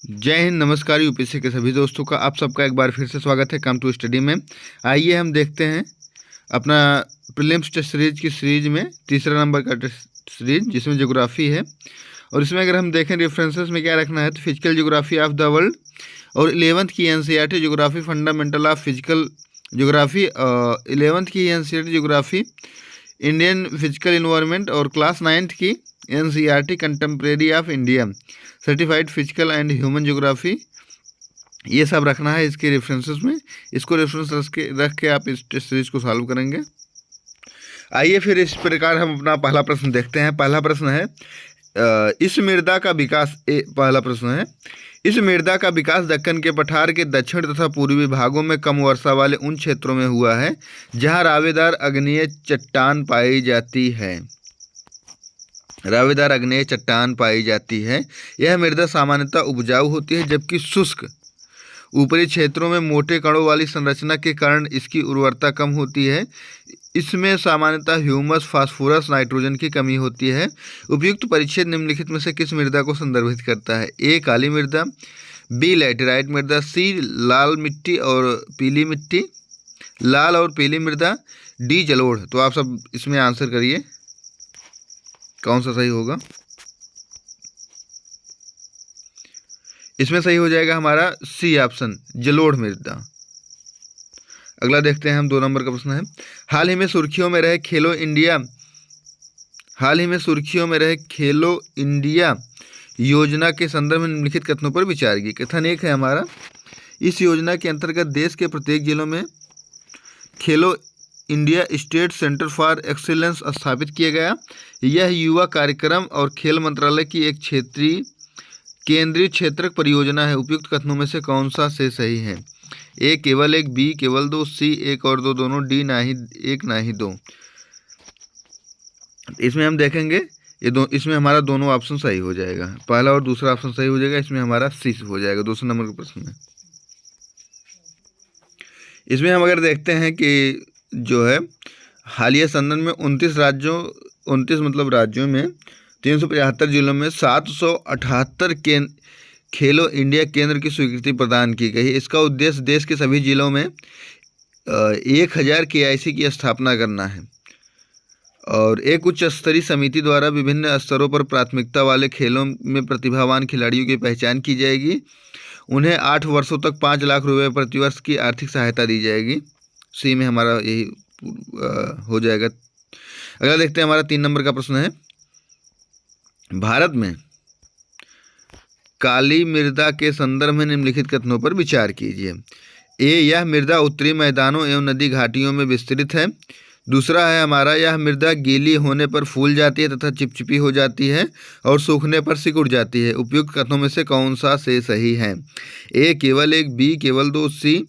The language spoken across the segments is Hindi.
जय हिंद, नमस्कार। यूपीएससी के सभी दोस्तों का आप सबका एक बार फिर से स्वागत है कम टू स्टडी में। आइए हम देखते हैं अपना प्रीलिम्स टेस्ट सीरीज की सीरीज में तीसरा नंबर का टेस्ट सीरीज जिसमें ज्योग्राफी है। और इसमें अगर हम देखें रेफरेंसेस में क्या रखना है तो physical geography of the world और 11th की NCERT geography fundamental of physical geography, 11th की NCERT geography Indian physical environment और क्लास 9th की NCERT contemporary of India certified physical and human geography, ये सब रखना है इसके रेफरेंसेस में। इसको रेफरेंस रख के आप इस टेस्ट सीरीज को सॉल्व करेंगे। आइए फिर इस प्रकार हम अपना पहला प्रश्न देखते हैं। पहला प्रश्न है इस मृदा का विकास पहला प्रश्न है इस मृदा का विकास दक्कन के पठार के दक्षिण तथा पूर्वी भागों में कम वर्षा वाले उन क्षेत्रों में हुआ है जहां रावेदार आग्नेय चट्टान पाई जाती है। रावेदार आग्नेय चट्टान पाई जाती है। यह मृदा सामान्यतः उपजाऊ होती है जबकि शुष्क ऊपरी क्षेत्रों में मोटे कणों वाली संरचना के कारण इसकी उर्वरता कम होती है। इसमें सामान्यतः ह्यूमस, फास्फोरस, नाइट्रोजन की कमी होती है। उपयुक्त परिच्छेद निम्नलिखित में से किस मृदा को संदर्भित करता है? ए काली मृदा, बी लैटेराइट मृदा, सी लाल मिट्टी और पीली मिट्टी, लाल और पीली मृदा, डी जलोढ़। तो आप सब इसमें आंसर करिए कौन सा सही होगा। इसमें सही हो जाएगा हमारा सी ऑप्शन, जलोढ़ मृदा। अगला देखते हैं हम 2 नंबर का प्रश्न है हाल ही में सुर्खियों में रहे खेलो इंडिया योजना के संदर्भ में निम्नलिखित कथनों पर विचार की। कथन 1 है हमारा, इस योजना के अंतर्गत देश के प्रत्येक जिलों में खेलो India state centre for excellence स्थापित किया गया। यह युवा कार्यक्रम और खेल मंत्रालय की एक केंद्रीय क्षेत्रक परियोजना है। उपयुक्त कथनों में से कौन सा से सही है? ए केवल 1, बी केवल 2, सी 1 और 2 दोनों, डी ना ही 1 ना ही 2। इसमें हम देखेंगे इसमें हमारा दोनों ऑप्शन सही हो जाएगा, पहला और दूसरा ऑप्शन सही हो जाएगा। इसमें हमारा सी हो जाएगा 200 नंबर के प्रश्न में। इसमें हम अगर देखते हैं कि जो है हालिया संदर्भ में 29 राज्यों में 375 जिलों में 778 खेलो इंडिया केंद्र की स्वीकृति प्रदान की गई है। इसका उद्देश्य देश के सभी जिलों में 1000 KIC की स्थापना करना है और एक उच्च स्तरीय समिति द्वारा विभिन्न स्तरों पर प्राथमिकता वाले खेलों में प्रतिभावान खिलाड़ियों की पहचान की जाएगी। उन्हें 8 वर्षों तक 5 लाख रुपये प्रतिवर्ष की आर्थिक सहायता दी जाएगी। सी में हमारा यही हो जाएगा। अगला देखते हैं हमारा 3 नंबर का प्रश्न है, भारत में काली मृदा के संदर्भ में निम्नलिखित कथनों पर विचार कीजिए। ए यह मृदा उत्तरी मैदानों एवं नदी घाटियों में विस्तृत है। दूसरा है हमारा, यह मृदा गीली होने पर फूल जाती है तथा चिपचिपी हो जाती है और सूखने पर सिकुड़ जाती है। उपयुक्त कथनों में से कौन सा से सही है? ए केवल 1, बी केवल 2, सी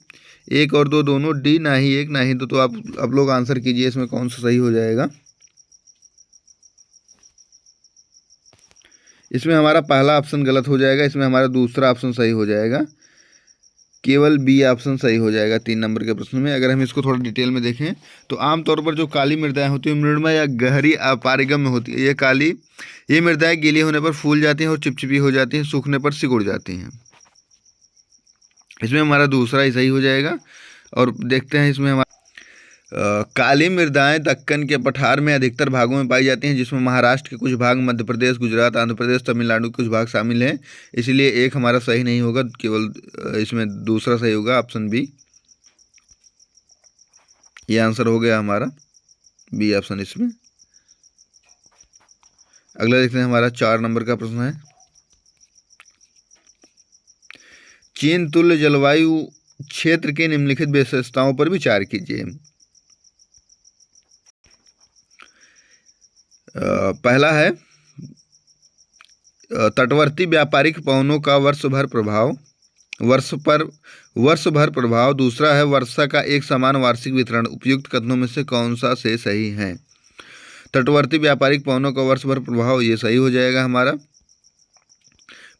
1 और 2 दोनों, डी ना ही 1 ना ही 2। तो आप लोग आंसर कीजिए इसमें कौन सा सही हो जाएगा। इसमें हमारा पहला ऑप्शन गलत हो जाएगा, इसमें हमारा दूसरा ऑप्शन सही हो जाएगा, केवल बी ऑप्शन सही हो जाएगा 3 नंबर के प्रश्न में। अगर हम इसको थोड़ा डिटेल में देखें तो आमतौर पर जो काली मृदाएं होती हैं मृणमय या गहरी पारगम्य होती है। ये मृदाएं गीली होने पर फूल जाती हैं और चिपचिपी हो जाती हैं, सूखने पर सिकुड़ जाती हैं। इसमें हमारा दूसरा ही सही हो जाएगा। और देखते हैं इसमें हमारा काली मृदाएं दक्कन के पठार में अधिकतर भागों में पाई जाती हैं, जिसमें महाराष्ट्र के कुछ भाग, मध्य प्रदेश, गुजरात, आंध्र प्रदेश, तमिलनाडु के कुछ भाग शामिल हैं। इसलिए 1 हमारा सही नहीं होगा, केवल इसमें दूसरा सही होगा, ऑप्शन बी। ये आंसर हो गया हमारा बी ऑप्शन इसमें। अगला देखते हैं हमारा 4 नंबर का प्रश्न है, चीन तुल्य जलवायु क्षेत्र के निम्नलिखित विशेषताओं पर विचार कीजिए। पहला है तटवर्ती व्यापारिक पवनों का वर्ष भर प्रभाव। दूसरा है वर्षा का एक समान वार्षिक वितरण। उपयुक्त कथनों में से कौन सा से सही है? तटवर्ती व्यापारिक पवनों का वर्ष भर प्रभाव, ये सही हो जाएगा हमारा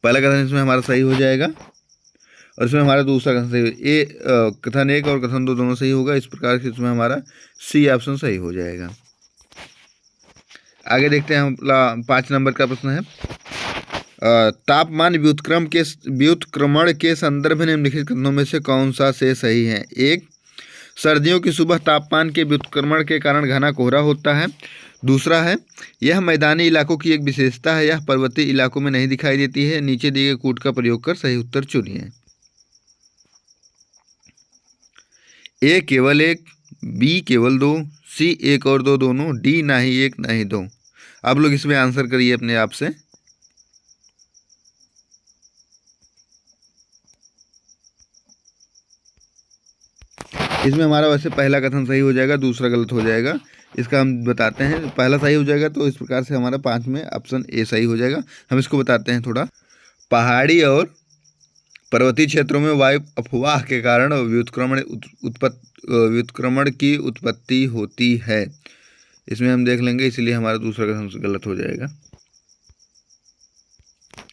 पहला कथन, इसमें हमारा सही हो जाएगा। और इसमें हमारा दूसरा कथन सही, कथन 1 और कथन 2 दोनों सही होगा। इस प्रकार से इसमें हमारा सी ऑप्शन सही हो जाएगा। आगे देखते हैं हम 5 नंबर का प्रश्न है, तापमान व्युत्क्रमण के संदर्भ में निम्नलिखित कथनों में से कौन सा से सही है? एक, सर्दियों की सुबह तापमान के व्युत्क्रमण के कारण घना कोहरा होता है। दूसरा है, यह मैदानी इलाकों की एक विशेषता है, यह पर्वतीय इलाकों में नहीं दिखाई देती है। नीचे दिए गए कूट का प्रयोग कर सही उत्तर चुनिए। ए केवल एक, बी केवल दो, सी एक और दो दोनों, डी ना ही एक ना ही दो। आप लोग इसमें आंसर करिए अपने आप से। इसमें हमारा वैसे पहला कथन सही हो जाएगा, दूसरा गलत हो जाएगा। इसका हम बताते हैं। पहला सही हो जाएगा तो इस प्रकार से हमारा 5 में ऑप्शन ए सही हो जाएगा। हम इसको बताते हैं थोड़ा। पहाड़ी और पर्वतीय क्षेत्रों में वायु अफवाह के कारण व्युत्क्रमण की उत्पत्ति होती है। इसमें हम देख लेंगे, इसलिए हमारा दूसरा कथन गलत हो जाएगा।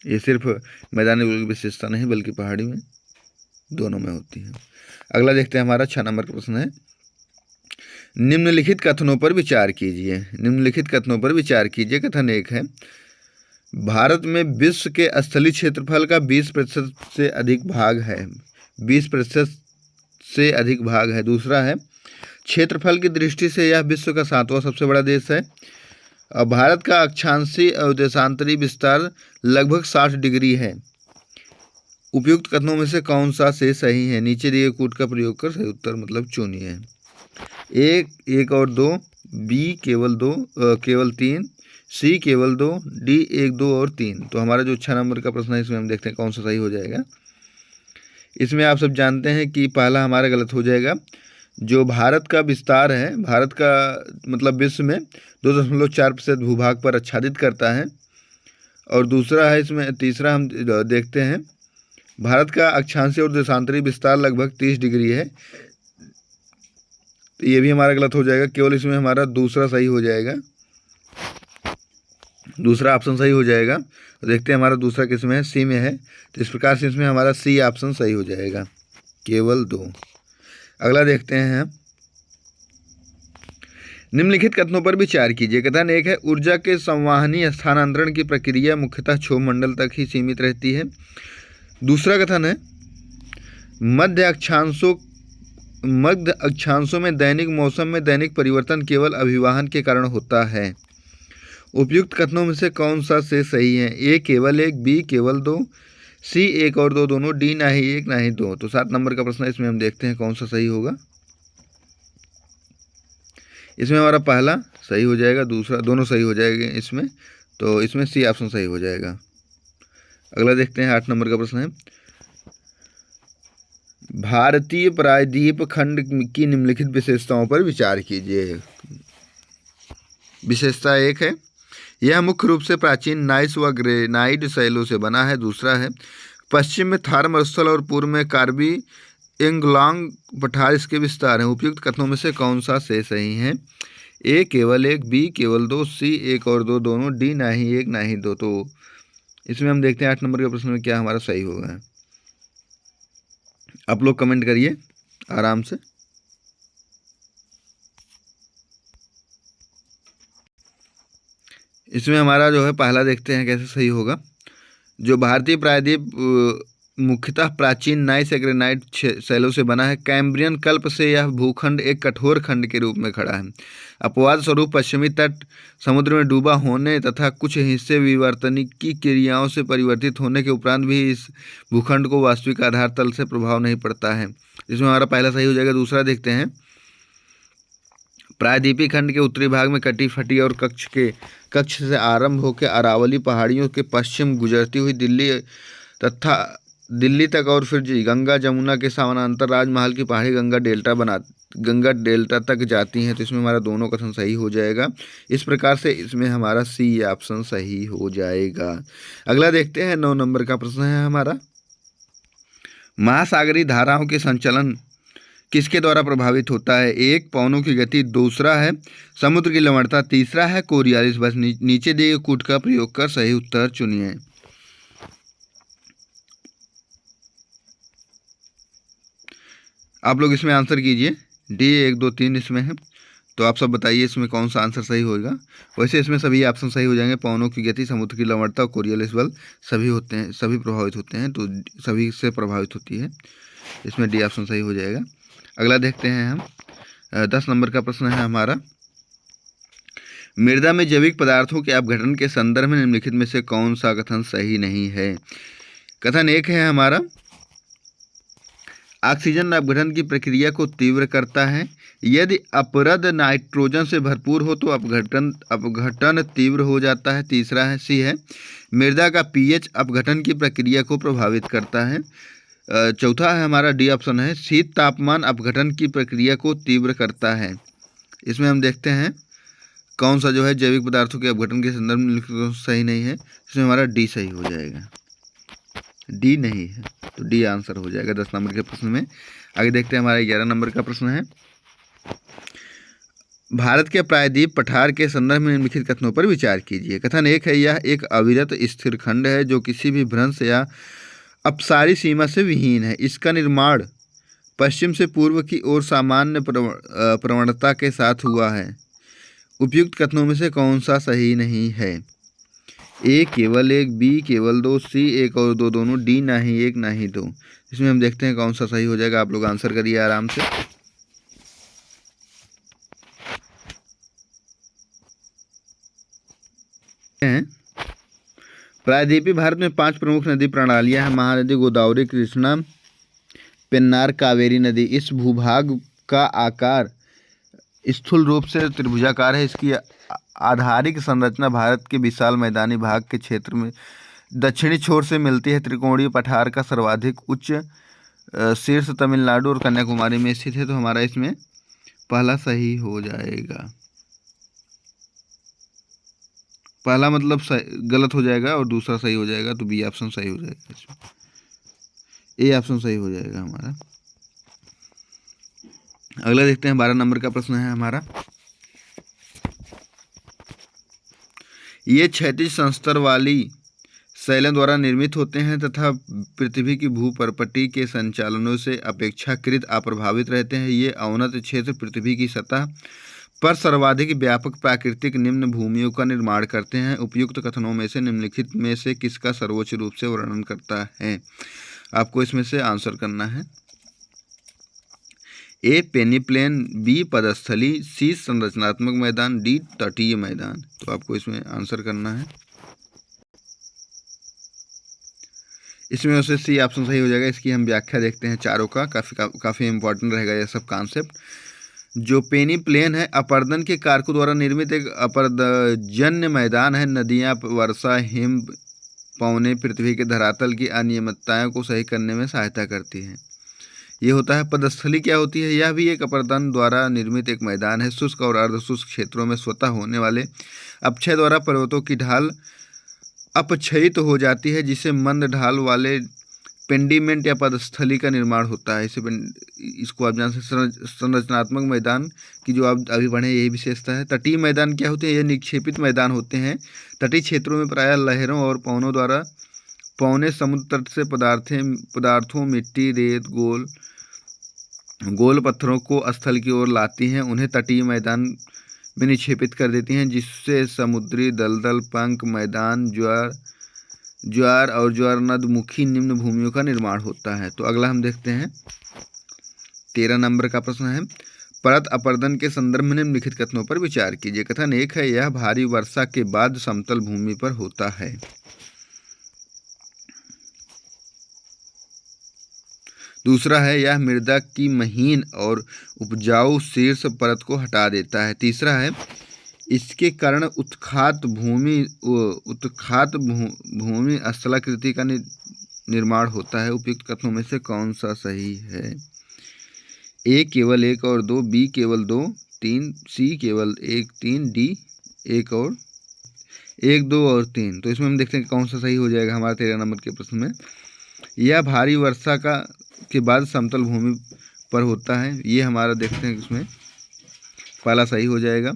ये सिर्फ मैदानी की विशेषता नहीं बल्कि पहाड़ी में दोनों में होती है। अगला देखते हैं, हमारा 6 नंबर का प्रश्न है। निम्नलिखित कथनों पर विचार कीजिए। निम्नलिखित कथनों पर विचार कीजिए। कथन 1 है, भारत में विश्व के स्थलीय क्षेत्रफल का 20% से अधिक भाग है। 20% से अधिक भाग है। दूसरा है, क्षेत्रफल की दृष्टि से यह विश्व का 7वां सबसे बड़ा देश है। भारत का अक्षांशीय और देशांतरी विस्तार लगभग 60 डिग्री है। उपयुक्त कथनों में से कौन सा से सही है? नीचे दिए कूट का प्रयोग कर सही उत्तर मतलब चुनिए। एक और दो, बी केवल दो, केवल 3, सी केवल 2, डी 1, 2 और 3। तो हमारा जो 6 नंबर का प्रश्न है, इसमें हम देखते हैं कौन सा सही हो जाएगा। इसमें आप सब जानते हैं कि पहला हमारा गलत हो जाएगा। जो भारत का विस्तार है, भारत का मतलब विश्व में 2.4% भूभाग पर आच्छादित करता है। और दूसरा है, इसमें तीसरा हम देखते हैं, भारत का अक्षांशीय और देशांतरी विस्तार लगभग 30 डिग्री है। तो ये भी हमारा गलत हो जाएगा। केवल इसमें हमारा दूसरा सही हो जाएगा, दूसरा ऑप्शन सही हो जाएगा। तो देखते हैं हमारा दूसरा किस में है, सी में है। तो इस प्रकार से इसमें हमारा सी ऑप्शन सही हो जाएगा, केवल 2। अगला देखते हैं, निम्नलिखित कथनों पर विचार कीजिए। कथन 1 है, ऊर्जा के संवाहनीय स्थानांतरण की प्रक्रिया मुख्यतः क्षोभ मंडल तक ही सीमित रहती है। दूसरा कथन है, मध्य अक्षांशों में दैनिक मौसम में दैनिक परिवर्तन केवल अभिवाहन के कारण होता है। उपयुक्त कथनों में से कौन सा से सही है? ए केवल 1, बी केवल 2, सी 1 और 2 दोनों, डी ना ही 1 ना ही 2। तो 7 नंबर का प्रश्न है, इसमें हम देखते हैं कौन सा सही होगा। इसमें हमारा पहला सही हो जाएगा, दूसरा दोनों सही हो जाएंगे इसमें। तो इसमें सी ऑप्शन सही हो जाएगा। अगला देखते हैं, 8 नंबर का प्रश्न है, भारतीय प्रायद्वीप खंड की निम्नलिखित विशेषताओं पर विचार कीजिए। विशेषता 1 है, यह मुख्य रूप से प्राचीन नाइस व ग्रेनाइट शैलों से बना है। दूसरा है, पश्चिम में थार मरुस्थल और पूर्व में कार्बी एंगलांग पठार इसके विस्तार हैं। उपयुक्त कथनों में से कौन सा से सही है? ए केवल 1, बी केवल 2, सी 1 और 2 दोनों, डी ना ही 1 ना ही 2। तो इसमें हम देखते हैं 8 नंबर के प्रश्न में क्या हमारा सही होगा। आप लोग कमेंट करिए आराम से। इसमें हमारा जो है पहला देखते हैं कैसे सही होगा। जो भारतीय प्रायद्वीप मुख्यतः प्राचीन नाइस ग्रेनाइट शैलों से बना है। कैम्ब्रियन कल्प से यह भूखंड एक कठोर खंड के रूप में खड़ा है। अपवाद स्वरूप पश्चिमी तट समुद्र में डूबा होने तथा कुछ हिस्से विवर्तनिकी क्रियाओं से परिवर्तित होने के उपरांत भी इस भूखंड को वास्तविक आधार तल से प्रभाव नहीं पड़ता है। इसमें हमारा पहला सही हो जाएगा। दूसरा देखते हैं, प्रायद्वीपीय खंड के उत्तरी भाग में कटी फटी और कच्छ से आरंभ होकर अरावली पहाड़ियों के पश्चिम गुजरती हुई दिल्ली तक और फिर गंगा जमुना के समानांतर राजमहल की पहाड़ी गंगा डेल्टा तक जाती हैं। तो इसमें हमारा दोनों कथन सही हो जाएगा। इस प्रकार से इसमें हमारा सी ऑप्शन सही हो जाएगा। अगला देखते हैं, 9 नंबर का प्रश्न है हमारा, महासागरीय धाराओं के संचलन किसके द्वारा प्रभावित होता है? 1 पवनों की गति, दूसरा है समुद्र की लवणता, तीसरा है कोरियालिस। बस नीचे दिए गए कूट का प्रयोग कर सही उत्तर चुनिए। आप लोग इसमें आंसर कीजिए। डी 1, 2, 3 इसमें है। तो आप सब बताइए इसमें कौन सा आंसर सही होगा। वैसे इसमें सभी ऑप्शन सही हो जाएंगे। पवनों की गति, समुद्र की लवणता और कोरियोलिस बल सभी होते हैं, सभी प्रभावित होते हैं, तो सभी से प्रभावित होती है। इसमें डी ऑप्शन सही हो जाएगा। अगला देखते हैं हम। 10 नंबर का प्रश्न है हमारा, मृदा में जैविक पदार्थों के अपघटन के संदर्भ में निम्नलिखित में से कौन सा कथन सही नहीं है। कथन 1 है हमारा, ऑक्सीजन अपघटन की प्रक्रिया को तीव्र करता है। यदि अपरद नाइट्रोजन से भरपूर हो तो अपघटन तीव्र हो जाता है। तीसरा है सी है, मृदा का पीएच अपघटन की प्रक्रिया को प्रभावित करता है। चौथा है हमारा डी ऑप्शन है, शीत तापमान अपघटन की प्रक्रिया को तीव्र करता है। इसमें हम देखते हैं कौन सा जो है जैविक पदार्थों के अपघटन के संदर्भ में सही नहीं है। इसमें हमारा डी सही हो जाएगा। डी नहीं है तो डी आंसर हो जाएगा 10 नंबर के प्रश्न में। आगे देखते हैं हमारा 11 नंबर का प्रश्न है, भारत के प्रायद्वीप पठार के संदर्भ में निम्नलिखित कथनों पर विचार कीजिए। कथन 1 है, यह एक अविरत स्थिर खंड है जो किसी भी भ्रंश या अपसारी सीमा से विहीन है। इसका निर्माण पश्चिम से पूर्व की ओर सामान्य प्रवणता के साथ हुआ है। उपयुक्त कथनों में से कौन सा सही नहीं है। ए केवल 1, बी केवल 2, सी 1 और 2 दोनों, डी ना ही 1 ना ही 2। इसमें हम देखते हैं कौन सा सही हो जाएगा। आप लोग आंसर करिए आराम से। प्रायद्वीपीय भारत में 5 प्रमुख नदी प्रणालियां हैं, महानदी, गोदावरी, कृष्णा, पेन्नार, कावेरी नदी। इस भूभाग का आकार स्थूल रूप से त्रिभुजाकार है। इसकी आधारिक संरचना भारत के विशाल मैदानी भाग के क्षेत्र में दक्षिणी छोर से मिलती है। त्रिकोणीय पठार का सर्वाधिक उच्च शीर्ष तमिलनाडु और कन्याकुमारी में स्थित है। तो हमारा इसमें पहला सही हो जाएगा। पहला मतलब गलत हो जाएगा और दूसरा सही हो जाएगा, तो बी ऑप्शन सही हो जाएगा। इसमें ए ऑप्शन सही हो जाएगा हमारा। अगला देखते हैं 12 नंबर का प्रश्न है हमारा, ये क्षैतिज संस्तर वाली शैलों द्वारा निर्मित होते हैं तथा पृथ्वी की भूपर्पटी के संचालनों से अपेक्षाकृत अप्रभावित रहते हैं। ये अवनत क्षेत्र पृथ्वी की सतह पर सर्वाधिक व्यापक प्राकृतिक निम्न भूमियों का निर्माण करते हैं। उपयुक्त कथनों में से निम्नलिखित में से किसका सर्वोच्च रूप से वर्णन करता है। आपको इसमें से आंसर करना है। ए पेनीप्लेन, बी पदस्थली, सी संरचनात्मक मैदान, डी तटीय मैदान। तो आपको इसमें आंसर करना है। इसमें से सी ऑप्शन सही हो जाएगा। इसकी हम व्याख्या देखते हैं चारों का, काफ़ी इंपॉर्टेंट रहेगा यह सब कॉन्सेप्ट। जो पेनीप्लेन है अपर्दन के कारकों द्वारा निर्मित एक अपर्दजन्य मैदान है। नदियाँ, वर्षा, हिम, पवने पृथ्वी के धरातल की अनियमितताओं को सही करने में सहायता करती हैं। ये होता है पदस्थली। क्या होती है, यह भी एक अपर्दन द्वारा निर्मित एक मैदान है। शुष्क और अर्धशुष्क क्षेत्रों में स्वतः होने वाले अपक्षय द्वारा पर्वतों की ढाल अपक्षयित हो जाती है, जिससे मंद ढाल वाले पेंडिमेंट या पदस्थली का निर्माण होता है। इसको आप जान सकते। संरचनात्मक मैदान की जो आप अभी पढ़े यही विशेषता है। तटीय मैदान क्या होते हैं, ये निक्षेपित मैदान होते हैं। तटीय क्षेत्रों में प्रायः लहरों और पवनों द्वारा पौने समुद्र तट से पदार्थों मिट्टी, रेत, गोल पत्थरों को स्थल की ओर लाती हैं, उन्हें तटीय मैदान में निक्षेपित कर देती हैं, जिससे समुद्री दलदल, पंख, मैदान, ज्वार और ज्वारनदमुखी निम्न भूमियों का निर्माण होता है। तो अगला हम देखते हैं 13 नंबर का प्रश्न है, परत अपर्दन के संदर्भ में निम्नलिखित कथनों पर विचार कीजिए। कथन 1 है, यह भारी वर्षा के बाद समतल भूमि पर होता है। दूसरा है, यह मृदा की महीन और उपजाऊ शीर्ष परत को हटा देता है। तीसरा है, इसके कारण उत्खात भूमि स्थलाकृति का निर्माण होता है। उपयुक्त कथनों में से कौन सा सही है। ए केवल 1 और 2, बी केवल 2, 3, सी केवल 1, 3, डी 1 और 1, 2 और 3। तो इसमें हम देखते हैं कौन सा सही हो जाएगा हमारा 13 नंबर के प्रश्न में। यह भारी वर्षा के बाद समतल भूमि पर होता है। ये हमारा देखते हैं इसमें पहला सही हो जाएगा।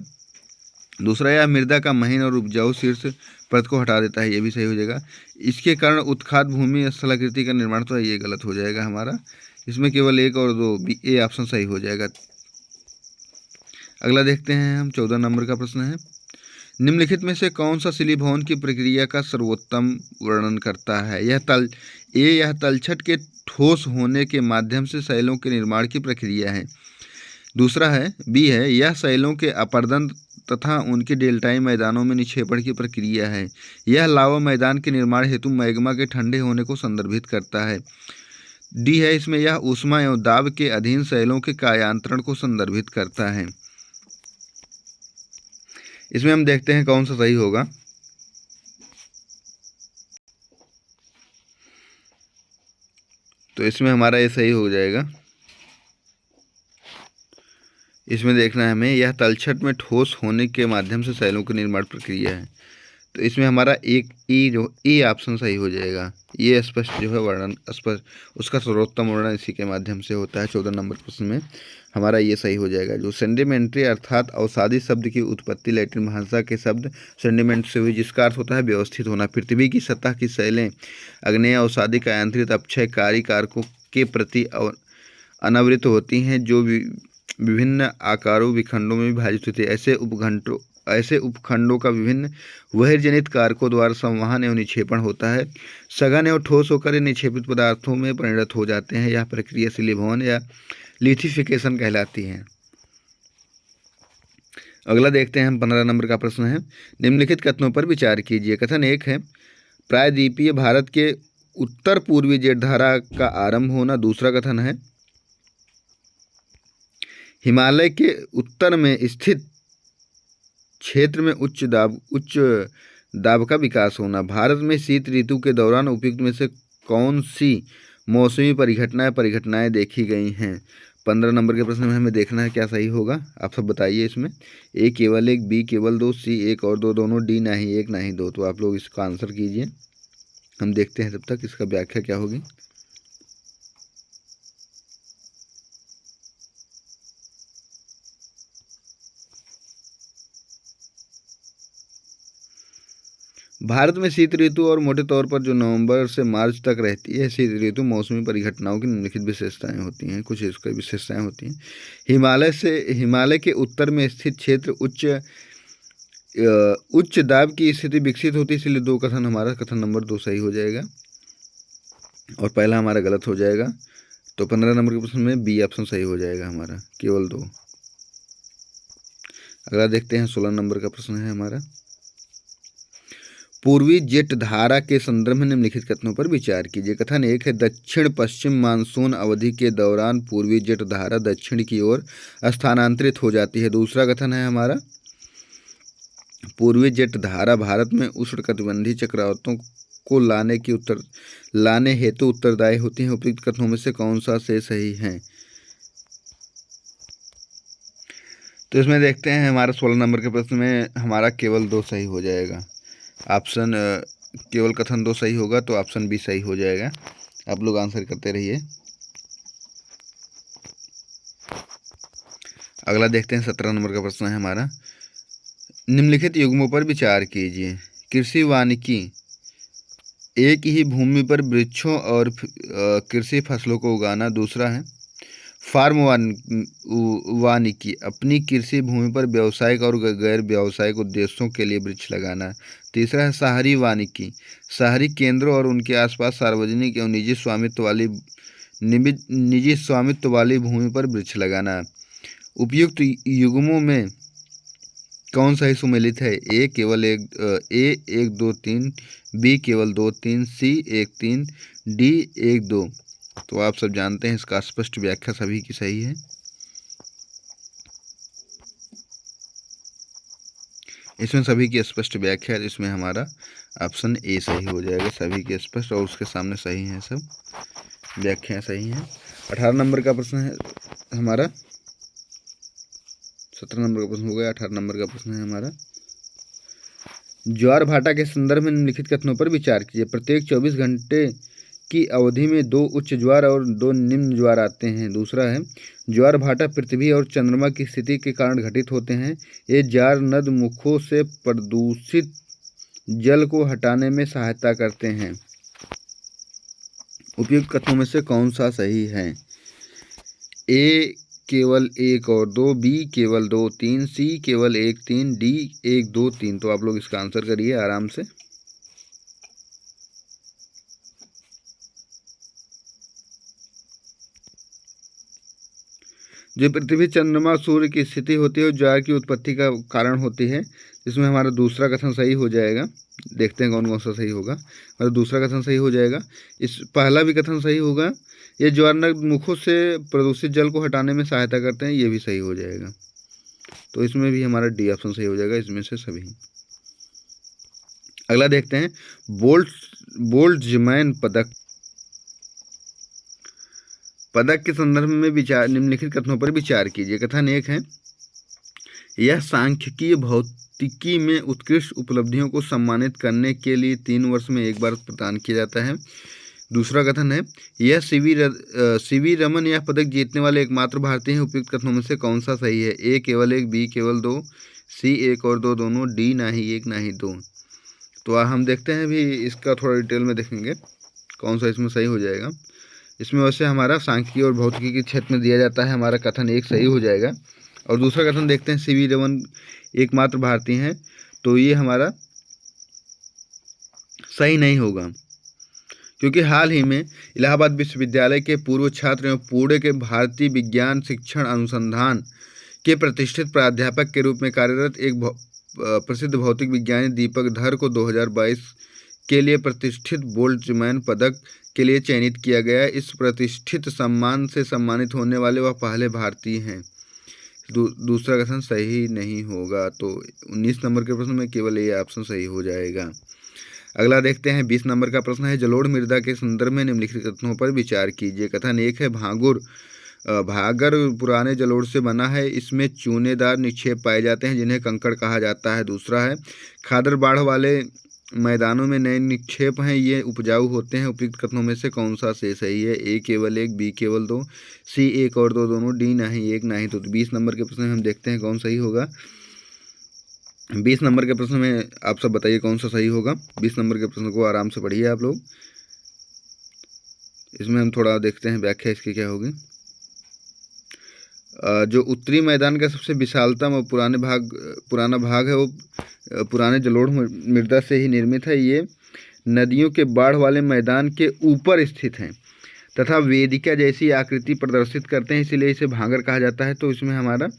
दूसरा, यह मृदा का महीन और उपजाऊ शीर्ष परत को हटा देता है। ये भी सही हो जाएगा। इसके कारण उत्खात भूमि स्थलाकृति का निर्माण तो है, ये गलत हो जाएगा हमारा। इसमें केवल 1 और 2, ए ऑप्शन सही हो जाएगा। अगला देखते हैं हम 14 नंबर का प्रश्न है, निम्नलिखित में से कौन सा शिलीभवन की प्रक्रिया का सर्वोत्तम वर्णन करता है? यह तलछट के ठोस होने के माध्यम से शैलों के निर्माण की प्रक्रिया है। दूसरा है बी है, यह शैलों के अपरदन तथा उनके डेल्टाई मैदानों में निक्षेपण की प्रक्रिया है। यह लावा मैदान के निर्माण हेतु मैग्मा के ठंडे होने को संदर्भित करता है। डी है, इसमें यह ऊष्मा एवं दाब के अधीन शैलों के कायांतरण को संदर्भित करता है। इसमें हम देखते हैं कौन सा सही होगा। तो इसमें हमारा ये सही हो जाएगा। इसमें देखना है हमें, यह तलछट में ठोस होने के माध्यम से शैलों की निर्माण प्रक्रिया है। तो इसमें हमारा एक ई ऑप्शन सही हो जाएगा। ये स्पष्ट जो है वर्णन स्पष्ट उसका सर्वोत्तम वर्णन इसी के माध्यम से होता है। 14 नंबर प्रश्न में हमारा ये सही हो जाएगा। जो सेंडिमेंट्री अर्थात अवसादी शब्द की उत्पत्ति लैटिन भाषा के शब्द सेंडिमेंट से हुई, जिसका अर्थ होता है व्यवस्थित होना। पृथ्वी की सतह की शैलें अग्नेय अवसादी का आंतरिक अपक्षयकारी कारकों के प्रति अनावृत होती हैं, जो विभिन्न आकारों विखंडों में विभाजित होती है। ऐसे उपखंडों का विभिन्न बहिर्जनित कारकों द्वारा संवहन एवं निक्षेपण होता है। सघन एवं ठोस होकर निक्षेपित पदार्थों में परिणत हो जाते हैं। यह प्रक्रिया शिलीभवन या लिथिफिकेशन कहलाती है। अगला देखते हैं हम 15 नंबर का प्रश्न है, निम्नलिखित कथनों पर विचार कीजिए। कथन 1 है, प्रायद्वीपीय भारत के उत्तर पूर्वी जेठधारा का आरंभ होना। दूसरा कथन है, हिमालय के उत्तर में स्थित क्षेत्र में उच्च दाब का विकास होना। भारत में शीत ऋतु के दौरान उपयुक्त में से कौन सी मौसमी परिघटनाएं देखी गई हैं? 15 नंबर के प्रश्न में हमें देखना है क्या सही होगा। आप सब बताइए। इसमें ए केवल 1, बी केवल 2, सी 1 और 2, दोनों, डी ना ही 1 ना ही 2। तो आप लोग इसका आंसर कीजिए। हम देखते हैं तब तक इसका व्याख्या क्या होगी। भारत में शीत ऋतु और मोटे तौर पर जो नवंबर से मार्च तक रहती है शीत ऋतु मौसमी परिघटनाओं की निम्नलिखित विशेषताएं होती हैं। कुछ इसकी विशेषताएं होती हैं। हिमालय के उत्तर में स्थित क्षेत्र उच्च दाब की स्थिति विकसित होती है, इसलिए दो कथन हमारा कथन नंबर 2 सही हो जाएगा और पहला हमारा गलत हो जाएगा। तो 15 नंबर के प्रश्न में बी ऑप्शन सही हो जाएगा हमारा, केवल 2। अगला देखते हैं 16 नंबर का प्रश्न है हमारा, पूर्वी जेट धारा के संदर्भ में निम्नलिखित कथनों पर विचार कीजिए। कथन 1 है, दक्षिण पश्चिम मानसून अवधि के दौरान पूर्वी जेट धारा दक्षिण की ओर स्थानांतरित हो जाती है। दूसरा कथन है हमारा, पूर्वी जेट धारा भारत में उष्णकटिबंधीय चक्रवातों को लाने हेतु उत्तरदायी होती है। उपयुक्त कथनों में से कौन सा से सही है? तो इसमें देखते हैं हमारा 16 नंबर के प्रश्न में हमारा केवल 2 सही हो जाएगा। ऑप्शन केवल कथन 2 सही होगा तो ऑप्शन बी सही हो जाएगा। आप लोग आंसर करते रहिए। अगला देखते हैं 17 नंबर का प्रश्न है हमारा, निम्नलिखित युग्मों पर विचार कीजिए। कृषि वानिकी, एक ही भूमि पर वृक्षों और कृषि फसलों को उगाना। दूसरा है फार्म वानिकी, अपनी कृषि भूमि पर व्यावसायिक और गैर व्यावसायिक उद्देश्यों के लिए वृक्ष लगाना। तीसरा है शहरी वानिकी, शहरी केंद्रों और उनके आसपास सार्वजनिक एवं निजी स्वामित्व वाली भूमि पर वृक्ष लगाना। उपयुक्त युग्मों में कौन सा ही सुमेलित है? ए केवल 1 2 3, बी केवल 2 3, सी 1 3, डी 1 2। तो आप सब जानते हैं इसका स्पष्ट व्याख्या सभी की सही है। इसमें सभी की स्पष्ट व्याख्या, इसमें हमारा ऑप्शन ए सही हो जाएगा। सभी के स्पष्ट और उसके सामने सही हैं, सब व्याख्याएं सही हैं। 18 नंबर का प्रश्न है हमारा, 17 नंबर का प्रश्न हो गया। 18 नंबर का प्रश्न है हमारा, ज्वार भाटा के संदर्भ में निम्नलिखित कथनों पर विचार कीजिए। प्रत्येक 24 घंटे की अवधि में 2 उच्च ज्वार और 2 निम्न ज्वार आते हैं। दूसरा है, ज्वार भाटा पृथ्वी और चंद्रमा की स्थिति के कारण घटित होते हैं। ये ज्वार नद मुखों से प्रदूषित जल को हटाने में सहायता करते हैं। उपयुक्त कथनों में से कौन सा सही है? ए केवल 1 और 2, बी केवल 2 3, सी केवल 1 3, डी 1 2 3। तो आप लोग इसका आंसर करिए आराम से। जो पृथ्वी, चंद्रमा, सूर्य की स्थिति होती है वो ज्वार की उत्पत्ति का कारण होती है। इसमें हमारा दूसरा कथन सही हो जाएगा। देखते हैं कौन कौन सा सही होगा। हमारा दूसरा कथन सही हो जाएगा। इस पहला भी कथन सही होगा। ये ज्वारनद मुखों से प्रदूषित जल को हटाने में सहायता करते हैं, ये भी सही हो जाएगा। तो इसमें भी हमारा डी ऑप्शन सही हो जाएगा, इसमें से सभी। अगला देखते हैं, बोल्ट्जमैन पदक के संदर्भ में विचार, निम्नलिखित कथनों पर विचार कीजिए। कथन 1 है, यह सांख्यिकीय भौतिकी में उत्कृष्ट उपलब्धियों को सम्मानित करने के लिए 3 वर्ष में एक बार प्रदान किया जाता है। दूसरा कथन है, यह सीवी रमन यह पदक जीतने वाले एकमात्र भारतीय हैं। उपयुक्त कथनों में से कौन सा सही है? ए केवल 1, बी केवल 2, सी 1 और 2 दोनों, डी ना ही 1 ना ही 2। तो हम देखते हैं भी, इसका थोड़ा डिटेल में देखेंगे कौन सा इसमें सही हो जाएगा। इसमें वैसे हमारा सांख्यिकी और भौतिकी के क्षेत्र में दिया जाता है, हमारा कथन 1 सही हो जाएगा। और दूसरा कथन देखते हैं, सीवी रमन एकमात्र भारतीय हैं, तो ये हमारा सही नहीं होगा, क्योंकि हाल ही में इलाहाबाद विश्वविद्यालय के पूर्व छात्र एवं पुणे के भारतीय विज्ञान शिक्षण अनुसंधान के प्रतिष्ठित प्राध्यापक के रूप में कार्यरत एक प्रसिद्ध भौतिक विज्ञानी दीपक धर को 2022 के लिए प्रतिष्ठित बोल्ट्जमैन पदक के लिए चयनित किया गया। इस प्रतिष्ठित सम्मान से सम्मानित होने वाले वह पहले भारतीय हैं। दूसरा कथन सही नहीं होगा, तो 19 नंबर के प्रश्न में केवल ये ऑप्शन सही हो जाएगा। अगला देखते हैं, 20 नंबर का प्रश्न है, जलोढ़ मृदा के संदर्भ में निम्नलिखित कथनों पर विचार कीजिए। कथन 1 है, भागर पुराने जलोढ़ से बना है, इसमें चूनेदार निक्षेप पाए जाते हैं जिन्हें कंकड़ कहा जाता है। दूसरा है, खादर बाढ़ वाले मैदानों में नए निक्षेप हैं, ये उपजाऊ होते हैं। उपयुक्त कथनों में से कौन सा से सही है? ए केवल 1, बी केवल 2, सी 1 और 2 दोनों, डी ना ही 1 ना ही 2। तो 20 नंबर के प्रश्न में हम देखते हैं कौन सही होगा। 20 नंबर के प्रश्न में आप सब बताइए कौन सा सही होगा। 20 नंबर के प्रश्न को आराम से पढ़िए आप लोग। इसमें हम थोड़ा देखते हैं व्याख्या इसकी क्या होगी। जो उत्तरी मैदान का सबसे विशालतम और पुराना भाग है वो पुराने जलोढ़ मृदा से ही निर्मित है। ये नदियों के बाढ़ वाले मैदान के ऊपर स्थित हैं तथा वेदिका जैसी आकृति प्रदर्शित करते हैं, इसीलिए इसे भांगर कहा जाता है। तो इसमें हमारा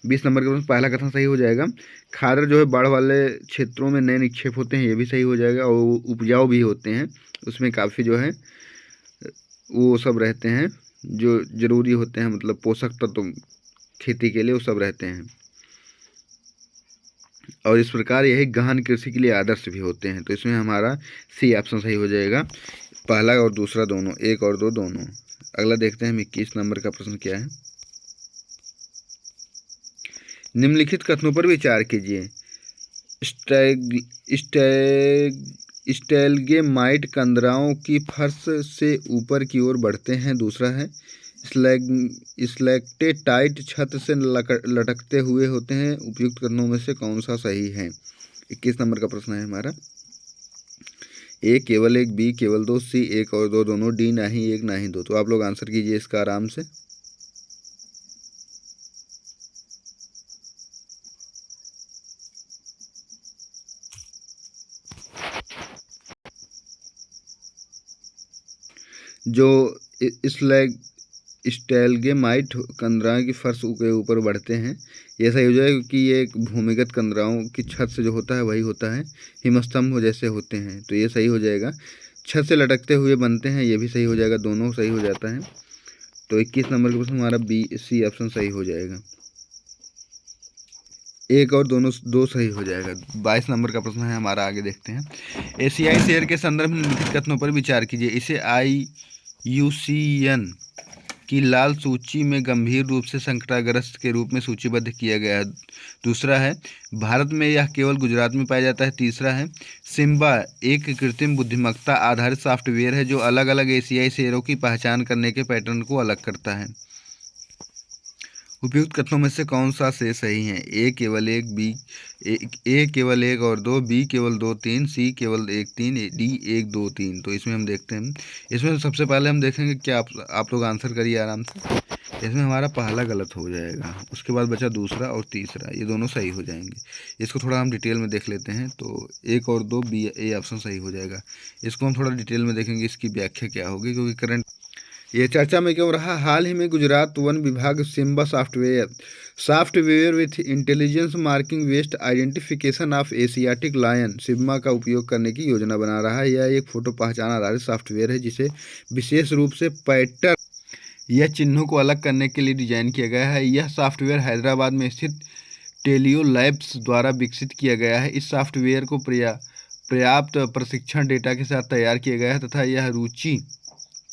20 नंबर का पहला कथन सही हो जाएगा। खादर जो है बाढ़ वाले क्षेत्रों में नए निक्षेप होते हैं, ये भी सही हो जाएगा। और उपजाऊ भी होते हैं, उसमें काफ़ी जो है वो सब रहते हैं जो जरूरी होते हैं, मतलब पोषक तत्व खेती के लिए वो सब रहते हैं। और इस प्रकार यही गहन कृषि के लिए आदर्श भी होते हैं। तो इसमें हमारा सी ऑप्शन सही हो जाएगा, पहला और दूसरा दोनों, 1 और 2 दोनों। अगला देखते हैं 21 नंबर का प्रश्न क्या है। निम्नलिखित कथनों पर विचार कीजिए। स्टेलगेमाइट कंदराओं की फर्श से ऊपर की ओर बढ़ते हैं। दूसरा है, स्लेक्टेटाइट छत से लटकते हुए होते हैं। उपयुक्त कथनों में से कौन सा सही है? 21 नंबर का प्रश्न है हमारा। ए केवल 1, बी केवल 2, सी 1 और 2 दोनों, डी ना ही 1 ना ही 2। तो आप लोग आंसर कीजिए इसका आराम से। जो स्टेलगेमाइट कंदराओं की फर्श के ऊपर बढ़ते हैं, ये सही हो जाएगा क्योंकि ये एक भूमिगत कंदराओं की छत से जो होता है वही होता है, हिमस्तंभ जैसे होते हैं। तो ये सही हो जाएगा। छत से लटकते हुए बनते हैं, ये भी सही हो जाएगा, दोनों सही हो जाता है। तो 21 नंबर का प्रश्न हमारा बी सी ऑप्शन सही हो जाएगा, 1 और दोनों 2 सही हो जाएगा। 22 नंबर का प्रश्न है हमारा, आगे देखते हैं। एशियाई शेर के संदर्भ में निम्नलिखित कथनों पर विचार कीजिए। इसे IUCN की लाल सूची में गंभीर रूप से संकटग्रस्त के रूप में सूचीबद्ध किया गया है। दूसरा है, भारत में यह केवल गुजरात में पाया जाता है। तीसरा है, सिम्बा एक कृत्रिम बुद्धिमत्ता आधारित सॉफ्टवेयर है जो अलग अलग एशियाई शेरों की पहचान करने के पैटर्न को अलग करता है। उपयुक्त कथनों में से कौन सा से सही है? ए केवल 1 और 2, बी केवल 2 3, सी केवल 1 3, डी 1 2 3। तो इसमें हम देखते हैं, इसमें सबसे पहले हम देखेंगे क्या आप लोग आंसर करिए आराम से। इसमें हमारा पहला गलत हो जाएगा, उसके बाद बचा दूसरा और तीसरा, ये दोनों सही हो जाएंगे। इसको थोड़ा हम डिटेल में देख लेते हैं। तो 1 और 2 बी ए ऑप्शन सही हो जाएगा। इसको हम थोड़ा डिटेल में देखेंगे, इसकी व्याख्या क्या होगी, क्योंकि करंट ये चर्चा में क्यों रहा। हाल ही में गुजरात वन विभाग Simba software with intelligence marking west identification of Asiatic lion Simba का उपयोग करने की योजना बना रहा है। यह एक फोटो पहचान आधारित सॉफ्टवेयर है जिसे विशेष रूप से पैटर्न या चिन्हों को अलग करने के लिए डिजाइन किया गया है। यह सॉफ्टवेयर हैदराबाद में स्थित टेलियो लैब्स द्वारा विकसित किया गया है। इस सॉफ्टवेयर को पर्याप्त प्रशिक्षण डेटा के साथ तैयार किया गया है तथा यह रुचि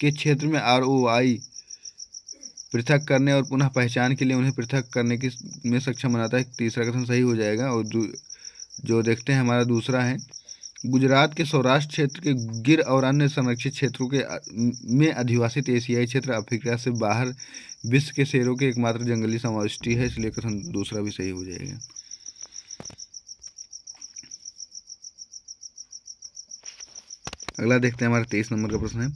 के क्षेत्र में ROI पृथक करने और पुनः पहचान के लिए उन्हें पृथक करने की में सक्षम बनाता है। तीसरा कथन सही हो जाएगा। और जो देखते हैं हमारा दूसरा है, गुजरात के सौराष्ट्र क्षेत्र के गिर और अन्य संरक्षित क्षेत्रों के में अधिवासित एशियाई क्षेत्र अफ्रीका से बाहर विश्व के शेरों के एकमात्र जंगली समाविष्टि है, इसलिए कथन दूसरा भी सही हो जाएगा। अगला देखते हैं, हमारा 23 नंबर का प्रश्न है,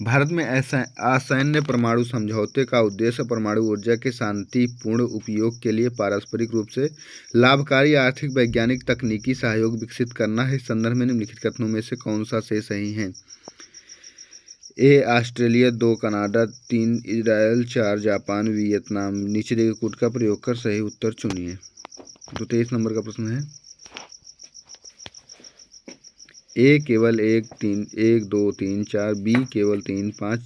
भारत में असैन्य परमाणु समझौते का उद्देश्य परमाणु ऊर्जा के शांतिपूर्ण उपयोग के लिए पारस्परिक रूप से लाभकारी आर्थिक वैज्ञानिक तकनीकी सहयोग विकसित करना है। इस संदर्भ में निम्नलिखित कथनों में से कौन सा से सही है। A Australia, 2 Canada, 3 Israel, 4 Japan, Vietnam. नीचे दिए गए कोड का प्रयोग कर सही उत्तर चुनिए। तो 23 नंबर का प्रश्न है, A केवल 1 2 3 4, B केवल 3 5,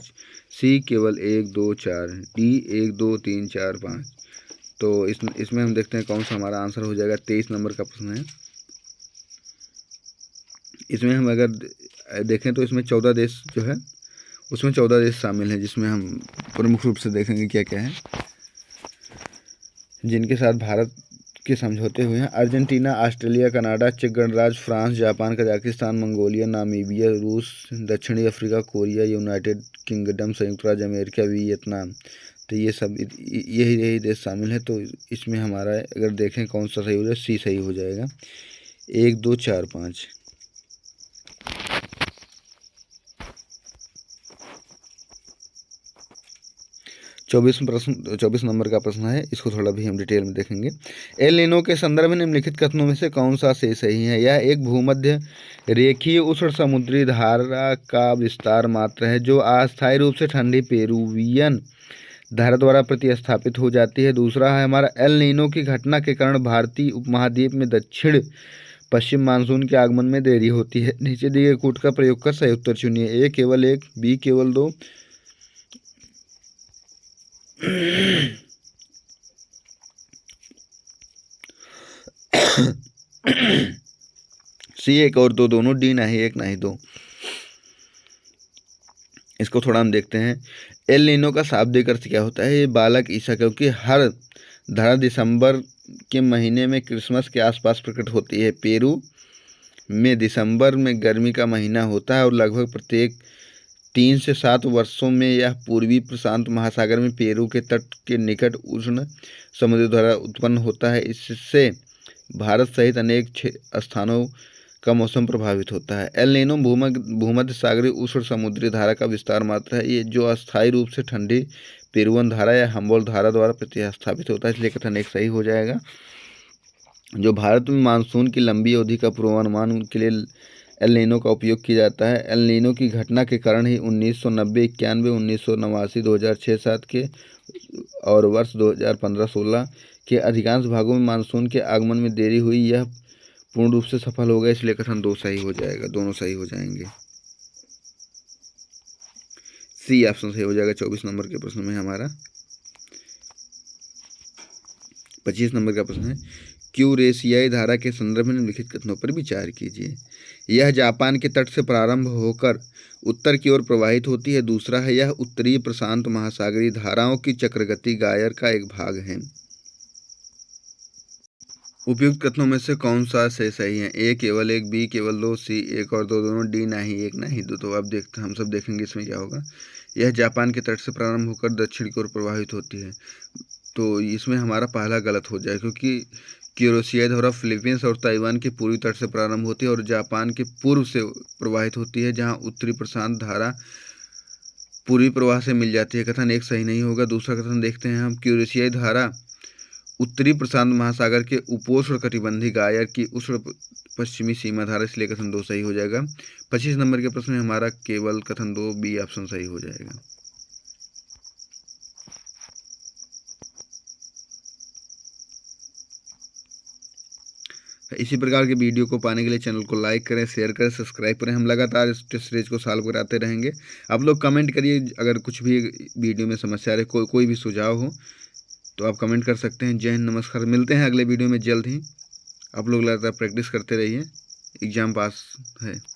C केवल 1 2 4, D 1 2 3 4 5। तो इसमें हम देखते हैं कौन सा हमारा आंसर हो जाएगा। 23 नंबर का प्रश्न है। इसमें हम अगर देखें तो इसमें 14 देश जो है उसमें 14 देश शामिल हैं, जिसमें हम प्रमुख रूप से देखेंगे क्या क्या है जिनके साथ भारत के समझौते हुए हैं। अर्जेंटीना, ऑस्ट्रेलिया, कनाडा, चेक गणराज्य, France, Japan, Kazakhstan, Mongolia, Namibia, रूस, दक्षिणी अफ्रीका, कोरिया, यूनाइटेड किंगडम, संयुक्त राज्य अमेरिका, वियतनाम। तो ये सब यही देश शामिल है। तो इसमें हमारा अगर देखें कौन सा सही हो जाए, सी सही हो जाएगा। 1 2 4 5। 24 नंबर का प्रश्न है, इसको थोड़ा भी हम डिटेल में देखेंगे। एल नीनो के संदर्भ में निम्नलिखित कथनों में से कौन सा से सही है। यह एक भूमध्य रेखीय उष्ण समुद्री धारा का विस्तार मात्र है जो अस्थायी रूप से ठंडी पेरुवियन धारा द्वारा प्रतिस्थापित हो जाती है। दूसरा है हमारा, एल नीनो की घटना के कारण भारतीय उपमहाद्वीप में दक्षिण पश्चिम मानसून के आगमन में देरी होती है। नीचे दिए गए कोड का प्रयोग कर सही उत्तर चुनिए। A केवल 1, B केवल 2, C 1 और 2 दोनों, D नहीं 1 नहीं 2। इसको थोड़ा हम देखते हैं। एल नीनो का शाब्दिक अर्थ क्या होता है। ये बालक ईसा, क्योंकि हर धारा दिसंबर के महीने में क्रिसमस के आसपास प्रकट होती है। पेरू में दिसंबर में गर्मी का महीना होता है और लगभग प्रत्येक 3 से 7 वर्षों में यह पूर्वी प्रशांत महासागर में पेरू के तट के निकट उष्ण समुद्र द्वारा उत्पन्न होता है। इससे भारत सहित अनेक स्थानों का मौसम प्रभावित होता है। एल नीनो भूमध्य सागरीय उष्ण समुद्री धारा का विस्तार मात्र है, ये जो अस्थायी रूप से ठंडी पेरुवन धारा या हम्बोल्ट धारा द्वारा प्रतिस्थापित होता है, इसलिए कथन 1 सही हो जाएगा। जो भारत में मानसून की लंबी अवधि का पूर्वानुमान के लिए एल नीनो का उपयोग किया जाता है। एल नीनो की घटना के कारण ही 1990, 91, 1989, 2006, 7 के और वर्ष 2015-16 के अधिकांश भागों में मानसून के आगमन में देरी हुई। यह पूर्ण रूप से सफल हो गया, इसलिए कथन 2 सही हो जाएगा। दोनों सही हो जाएंगे। सी ऑप्शन सही हो जाएगा 24 नंबर के प्रश्न में हमारा। 25 नंबर का प्रश्न है, क्यूरेशियाई धारा के संदर्भ में निम्नलिखित कथनों पर विचार कीजिए। यह जापान के तट से प्रारंभ होकर उत्तर की ओर प्रवाहित होती है। दूसरा है, यह उत्तरी प्रशांत महासागरीय धाराओं की चक्रगति गायर का एक भाग है। उपयुक्त कथनों में से कौन सा से सही है। A केवल 1, B केवल 2, C 1 और 2 दोनों, D नहीं 1 नहीं 2। तो अब हम सब देखेंगे इसमें क्या होगा। यह जापान के तट से प्रारंभ होकर दक्षिण की ओर प्रवाहित होती है। तो इसमें हमारा पहला गलत हो जाए, क्योंकि क्यूरेशियाई धारा फिलीपींस और ताइवान के पूर्वी तट से प्रारंभ होती है और जापान के पूर्व से प्रवाहित होती है, जहां उत्तरी प्रशांत धारा पूर्वी प्रवाह से मिल जाती है। कथन एक सही नहीं होगा। दूसरा कथन देखते हैं हम, क्यूरेशियाई धारा उत्तरी प्रशांत महासागर के उपोष्ण कटिबंधीय गायर की उष्ण पश्चिमी सीमा धारा, इसलिए कथन 2 सही हो जाएगा। 25 नंबर के प्रश्न में हमारा केवल कथन 2 बी ऑप्शन सही हो जाएगा। इसी प्रकार के वीडियो को पाने के लिए चैनल को लाइक करें, शेयर करें, सब्सक्राइब करें। हम लगातार इस टेस्ट सीरीज को सॉल्व कराते रहेंगे। आप लोग कमेंट करिए, अगर कुछ भी वीडियो में समस्या रहे, कोई भी सुझाव हो तो आप कमेंट कर सकते हैं। जय हिंद, नमस्कार। मिलते हैं अगले वीडियो में जल्द ही। आप लोग लगातार प्रैक्टिस करते रहिए, एग्ज़ाम पास है।